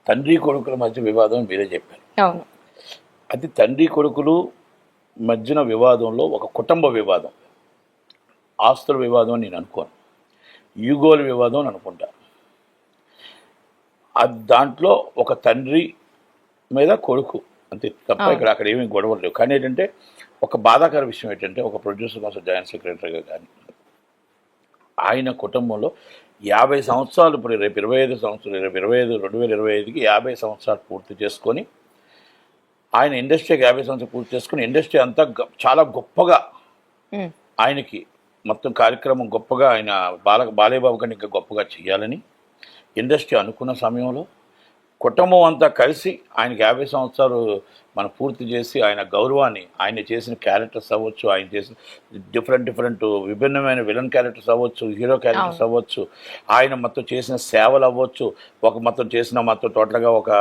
తండ్రి కొడుకుల మధ్య వివాదం మీరే చెప్పారు. అవును. అది తండ్రి కొడుకులు మధ్యన వివాదంలో ఒక కుటుంబ వివాదం, ఆస్తుల వివాదం అని నేను అనుకోను, యుగోల వివాదం అని అనుకుంటా. అది దాంట్లో ఒక తండ్రి మీద కొడుకు అంతే తప్ప ఇక్కడ అక్కడ ఏమీ గొడవలు లేవు. కానీ ఏంటంటే ఒక బాధాకర విషయం ఏంటంటే ఒక ప్రొడ్యూసర్ కోసం జాయింట్ సెక్రటరీగా కానీ ఆయన కుటుంబంలో 50 సంవత్సరాలు, ఇప్పుడు రేపు 25 సంవత్సరాలు, రేపు 2025కి 50 సంవత్సరాలు పూర్తి చేసుకొని ఆయన ఇండస్ట్రీకి 50 సంవత్సరాలు పూర్తి చేసుకుని ఇండస్ట్రీ అంతా చాలా గొప్పగా ఆయనకి మొత్తం కార్యక్రమం గొప్పగా ఆయన బాలయ్యబాబు గారిని ఇంకా గొప్పగా చేయాలని ఇండస్ట్రీ అనుకున్న సమయంలో కుటుంబం అంతా కలిసి ఆయనకి 50 సంవత్సరాలు మనం పూర్తి చేసి ఆయన గౌరవాన్ని, ఆయన చేసిన క్యారెక్టర్స్ అవ్వచ్చు, ఆయన చేసిన డిఫరెంట్ విభిన్నమైన విలన్ క్యారెక్టర్స్ అవ్వచ్చు, హీరో క్యారెక్టర్స్ అవ్వచ్చు, ఆయన మొత్తం చేసిన సేవలు అవ్వచ్చు, మొత్తం టోటల్గా ఒక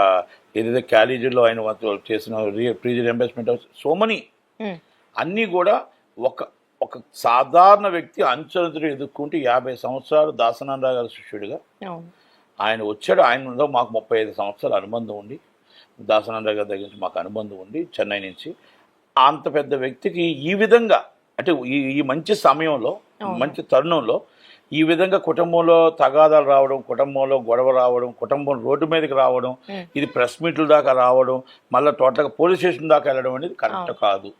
ఏదైతే కాలేజీలో ఆయన మొత్తం చేసిన ప్రీ రియంబర్స్మెంట్ అవ్వచ్చు, సో మెనీ అన్నీ కూడా ఒక సాధారణ వ్యక్తి అంచెలంచెలు ఎదుర్కొంటూ 50 సంవత్సరాలు దాసనారాయణ గారి శిష్యుడిగా ఆయన వచ్చాడు. ఆయనలో మాకు 35 సంవత్సరాల అనుబంధం ఉండి, దాసనారాయణ గారి దగ్గర నుంచి మాకు అనుబంధం ఉంది చెన్నై నుంచి. అంత పెద్ద వ్యక్తికి ఈ విధంగా అంటే ఈ మంచి సమయంలో, మంచి తరుణంలో ఈ విధంగా కుటుంబంలో తగాదాలు రావడం, కుటుంబంలో గొడవ రావడం, కుటుంబం రోడ్డు మీదకి రావడం, ఇది ప్రెస్ మీట్ల దాకా రావడం, మళ్ళీ టోటల్గా పోలీస్ స్టేషన్ దాకా వెళ్ళడం అనేది కరెక్ట్ కాదు.